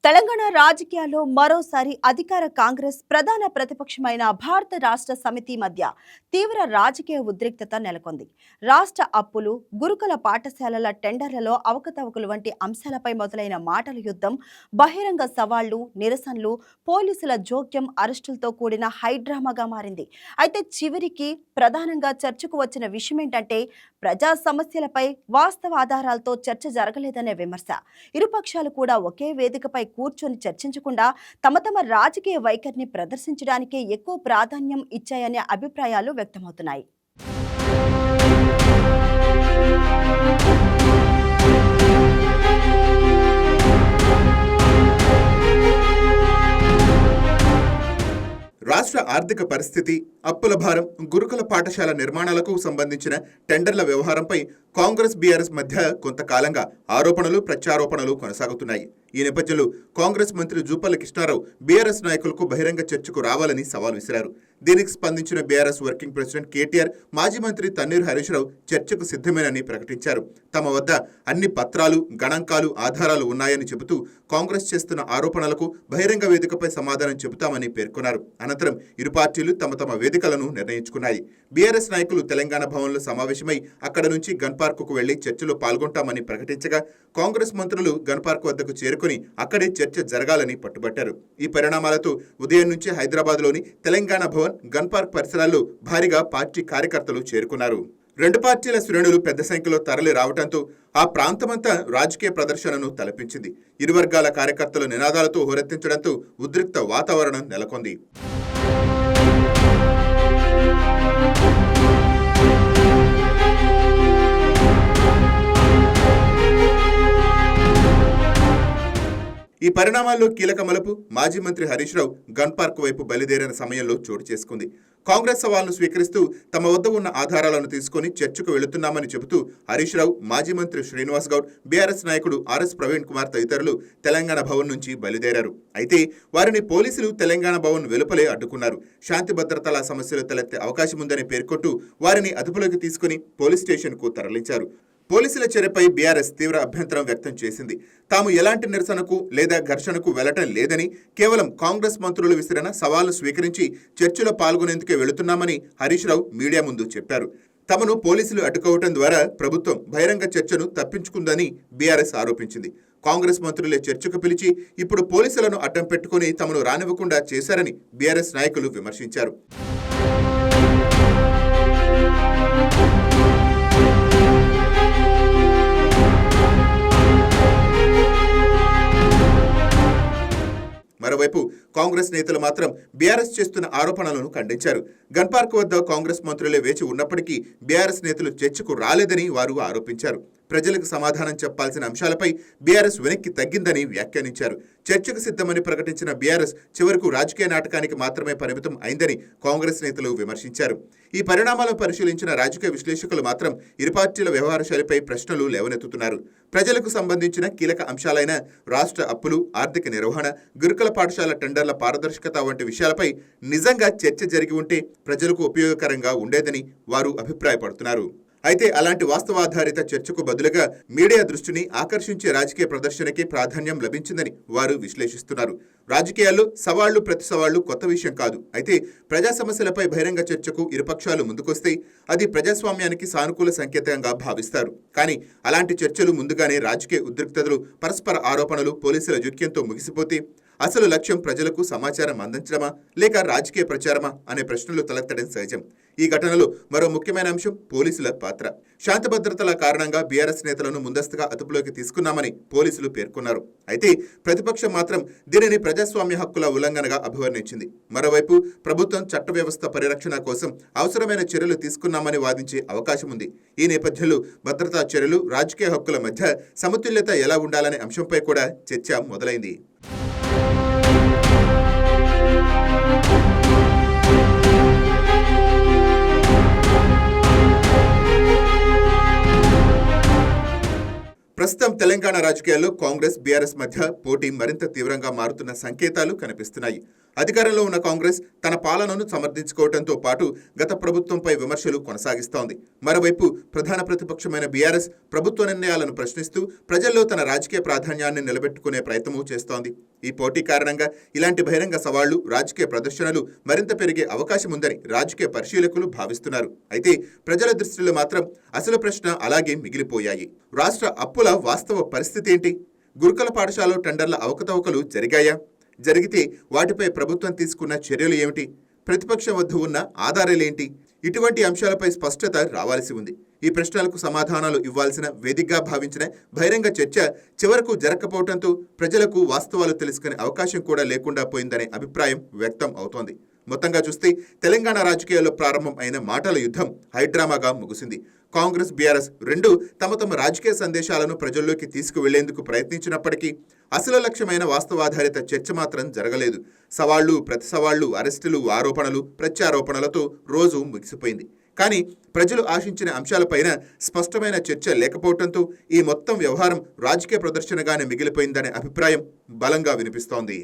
తెలంగాణ రాజకీయాల్లో మరోసారి అధికార కాంగ్రెస్ ప్రధాన ప్రతిపక్షమైన భారత రాష్ట్ర సమితి మధ్య తీవ్ర రాజకీయ ఉద్రిక్తత నెలకొంది. రాష్ట్ర అప్పులు, గురుకుల పాఠశాలల టెండర్లలో అవకతవకలు వంటి అంశాలపై మొదలైన మాటల యుద్ధం బహిరంగ సవాళ్లు, నిరసనలు, పోలీసుల జోక్యం, అరెస్టులతో కూడిన హైడ్రామాగా మారింది. అయితే చివరికి ప్రధానంగా చర్చకు వచ్చిన విషయం ఏంటంటే ప్రజా సమస్యలపై వాస్తవ ఆధారాలతో చర్చ జరగలేదనే విమర్శ. ఇరుపక్షాలు కూడా ఒకే వేదికపై కూర్చొని చర్చించకుండా తమ తమ రాజకీయ వైఖరిని ప్రదర్శించడానికే ఎక్కువ ప్రాధాన్యం ఇచ్చాయనే అభిప్రాయాలు వ్యక్తమవుతున్నాయి. రాష్ట్ర ఆర్థిక పరిస్థితి, అప్పుల భారం, గురుకుల పాఠశాల నిర్మాణాలకు సంబంధించిన టెండర్ల వ్యవహారంపై కాంగ్రెస్ బీఆర్ఎస్ మధ్య కొంతకాలంగా ఆరోపణలు, ప్రత్యారోపణలు కొనసాగుతున్నాయి. ఈ నేపథ్యంలో కాంగ్రెస్ మంత్రి జూపల్లి కృష్ణారావు బీఆర్ఎస్ నాయకులకు బహిరంగ చర్చకు రావాలని సవాల్ విసిరారు. దీనికి స్పందించిన బీఆర్ఎస్ వర్కింగ్ ప్రెసిడెంట్ కేటీఆర్, మాజీ మంత్రి తన్నీర్ హరీష్ రావు చర్చకు సిద్ధమేనని ప్రకటించారు. తమ వద్ద అన్ని పత్రాలు, గణాంకాలు, ఆధారాలు ఉన్నాయని చెబుతూ కాంగ్రెస్ చేస్తున్న ఆరోపణలకు బహిరంగ వేదికపై సమాధానం చెబుతామని పేర్కొన్నారు. అనంతరం ఇరు పార్టీలు తమ తమ వేదికలను నిర్ణయించుకున్నాయి. బీఆర్ఎస్ నాయకులు తెలంగాణ భవన్లో సమావేశమై అక్కడ నుంచి గన్ పార్కుకు వెళ్లి చర్చలో పాల్గొంటామని ప్రకటించగా, కాంగ్రెస్ మంత్రులు గన్ పార్క్ వద్దకు చేరుకుని అక్కడే చర్చ జరగాలని పట్టుబట్టారు. ఈ పరిణామాలతో ఉదయం నుంచి హైదరాబాద్లోని తెలంగాణ భవన్, గన్ పార్క్ పరిసరాల్లో భారీగా పార్టీ కార్యకర్తలు చేరుకున్నారు. రెండు పార్టీల శ్రేణులు పెద్ద సంఖ్యలో తరలి రావడంతో ఆ ప్రాంతమంతా రాజకీయ ప్రదర్శనను తలపించింది. ఇరు వర్గాల కార్యకర్తలు నినాదాలతో హోరెత్తించడంతో ఉద్రిక్త వాతావరణం నెలకొంది. ఈ పరిణామాల్లో కీలక మలుపు మాజీ మంత్రి హరీష్ రావు గన్ పార్క్ వైపు బయలుదేరిన సమయంలో చోటు చేసుకుంది. కాంగ్రెస్ సవాల్ను స్వీకరిస్తూ తమ వద్ద ఉన్న ఆధారాలను తీసుకుని చర్చకు వెళుతున్నామని చెబుతూ హరీష్ రావు, మాజీ మంత్రి శ్రీనివాస్ గౌడ్, బీఆర్ఎస్ నాయకుడు ఆర్ఎస్ ప్రవీణ్ కుమార్ తదితరులు తెలంగాణ భవన్ నుంచి బయలుదేరారు. అయితే వారిని పోలీసులు తెలంగాణ భవన్ వెలుపలే అడ్డుకున్నారు. శాంతి భద్రతల సమస్యలు తలెత్తే అవకాశం ఉందని పేర్కొంటూ వారిని అదుపులోకి తీసుకుని పోలీస్ స్టేషన్కు తరలించారు. పోలీసుల చర్యపై బీఆర్ఎస్ తీవ్ర అభ్యంతరం వ్యక్తం చేసింది. తాము ఎలాంటి నిరసనకు లేదా ఘర్షణకు వెళ్లటం లేదని, కేవలం కాంగ్రెస్ మంత్రులు విసిరిన సవాల్ను స్వీకరించి చర్చలో పాల్గొనేందుకే వెళుతున్నామని హరీష్ రావు మీడియా ముందు చెప్పారు. తమను పోలీసులు అడ్డుకోవటం ద్వారా ప్రభుత్వం బహిరంగ చర్చను తప్పించుకుందని బీఆర్ఎస్ ఆరోపించింది. కాంగ్రెస్ మంత్రులే చర్చకు పిలిచి ఇప్పుడు పోలీసులను అడ్డం పెట్టుకుని తమను రానివ్వకుండా చేశారని బీఆర్ఎస్ నాయకులు విమర్శించారు. మరోవైపు కాంగ్రెస్ నేతలు మాత్రం బీఆర్ఎస్ చేస్తున్న ఆరోపణలను ఖండించారు. గన్ పార్క్ వద్ద కాంగ్రెస్ మంత్రులే వేచి ఉన్నప్పటికీ బీఆర్ఎస్ నేతలు చర్చకు రాలేదని వారు ఆరోపించారు. ప్రజలకు సమాధానం చెప్పాల్సిన అంశాలపై బీఆర్ఎస్ వెనక్కి తగ్గిందని వ్యాఖ్యానించారు. చర్చకు సిద్ధమని ప్రకటించిన బీఆర్ఎస్ చివరకు రాజకీయ నాటకానికి మాత్రమే పరిమితం అయిందని కాంగ్రెస్ నేతలు విమర్శించారు. ఈ పరిణామాలను పరిశీలించిన రాజకీయ విశ్లేషకులు మాత్రం ఇరు పార్టీల వ్యవహార శైలిపై ప్రశ్నలు లేవనెత్తుతున్నారు. ప్రజలకు సంబంధించిన కీలక అంశాలైన రాష్ట్ర అప్పులు, ఆర్థిక నిర్వహణ, గురుకుల పాఠశాల టెండర్ల పారదర్శకత వంటి విషయాలపై నిజంగా చర్చ జరిగి ఉంటే ప్రజలకు ఉపయోగకరంగా ఉండేదని వారు అభిప్రాయపడుతున్నారు. అయితే అలాంటి వాస్తవాధారిత చర్చకు బదులుగా మీడియా దృష్టిని ఆకర్షించే రాజకీయ ప్రదర్శనకే ప్రాధాన్యం లభించిందని వారు విశ్లేషిస్తున్నారు. రాజకీయాల్లో సవాళ్లు, ప్రతి సవాళ్లు కొత్త విషయం కాదు. అయితే ప్రజా సమస్యలపై బహిరంగ చర్చకు ఇరుపక్షాలు ముందుకొస్తే అది ప్రజాస్వామ్యానికి సానుకూల సంకేతంగా భావిస్తారు. కానీ అలాంటి చర్చలు ముందుగానే రాజకీయ ఉద్రిక్తతలు, పరస్పర ఆరోపణలు, పోలీసుల జోక్యంతో ముగిసిపోతే అసలు లక్ష్యం ప్రజలకు సమాచారం అందించడమా లేక రాజకీయ ప్రచారమా అనే ప్రశ్నలు తలెత్తడం సహజం. ఈ ఘటనలో మరో ముఖ్యమైన అంశం పోలీసుల పాత్ర. శాంతి భద్రతల కారణంగా బీఆర్ఎస్ నేతలను ముందస్తుగా అదుపులోకి తీసుకున్నామని పోలీసులు పేర్కొన్నారు. అయితే ప్రతిపక్షం మాత్రం దీనిని ప్రజాస్వామ్య హక్కుల ఉల్లంఘనగా అభివర్ణించింది. మరోవైపు ప్రభుత్వం చట్ట వ్యవస్థ పరిరక్షణ కోసం అవసరమైన చర్యలు తీసుకున్నామని వాదించే అవకాశం ఉంది. ఈ నేపథ్యంలో భద్రతా చర్యలు, రాజకీయ హక్కుల మధ్య సమతుల్యత ఎలా ఉండాలనే అంశంపై కూడా చర్చ మొదలైంది. ప్రస్తుతం తెలంగాణ రాజకీయాల్లో కాంగ్రెస్, బీఆర్ఎస్ మధ్య పోటీ మరింత తీవ్రంగా మారుతున్న సంకేతాలు కనిపిస్తున్నాయి. అధికారంలో ఉన్న కాంగ్రెస్ తన పాలనను సమర్థించుకోవడంతో పాటు గత ప్రభుత్వంపై విమర్శలు కొనసాగిస్తోంది. మరోవైపు ప్రధాన ప్రతిపక్షమైన బీఆర్ఎస్ ప్రభుత్వ నిర్ణయాలను ప్రశ్నిస్తూ ప్రజల్లో తన రాజకీయ ప్రాధాన్యాన్ని నిలబెట్టుకునే ప్రయత్నమూ చేస్తోంది. ఈ పోటీ కారణంగా ఇలాంటి బహిరంగ సవాళ్లు, రాజకీయ ప్రదర్శనలు మరింత పెరిగే అవకాశం ఉందని రాజకీయ పరిశీలకులు భావిస్తున్నారు. అయితే ప్రజల దృష్టిలో మాత్రం అసలు ప్రశ్న అలాగే మిగిలిపోయాయి. రాష్ట్ర అప్పుల వాస్తవ పరిస్థితి ఏంటి? గురుకుల పాఠశాలలో టెండర్ల అవకతవకలు జరిగాయా? జరిగితే వాటిపై ప్రభుత్వం తీసుకున్న చర్యలు ఏమిటి? ప్రతిపక్షం వద్ద ఉన్న ఆధారాలేంటి? ఇటువంటి అంశాలపై స్పష్టత రావాల్సి ఉంది. ఈ ప్రశ్నలకు సమాధానాలు ఇవ్వాల్సిన వేదికగా భావించిన బహిరంగ చర్చ చివరకు జరగకపోవడంతో ప్రజలకు వాస్తవాలు తెలుసుకునే అవకాశం కూడా లేకుండా పోయిందనే అభిప్రాయం వ్యక్తం అవుతోంది. మొత్తంగా చూస్తే తెలంగాణ రాజకీయాల్లో ప్రారంభం అయిన మాటల యుద్ధం హైడ్రామాగా ముగిసింది. కాంగ్రెస్, బీఆర్ఎస్ రెండూ తమ తమ రాజకీయ సందేశాలను ప్రజల్లోకి తీసుకువెళ్లేందుకు ప్రయత్నించినప్పటికీ అసలు లక్ష్యమైన వాస్తవాధారిత చర్చ మాత్రం జరగలేదు. సవాళ్లు, ప్రతి సవాళ్లు, అరెస్టులు, ఆరోపణలు, ప్రత్యారోపణలతో రోజు ముగిసిపోయింది. కానీ ప్రజలు ఆశించిన అంశాలపైన స్పష్టమైన చర్చ లేకపోవడంతో ఈ మొత్తం వ్యవహారం రాజకీయ ప్రదర్శనగానే మిగిలిపోయిందనే అభిప్రాయం బలంగా వినిపిస్తోంది.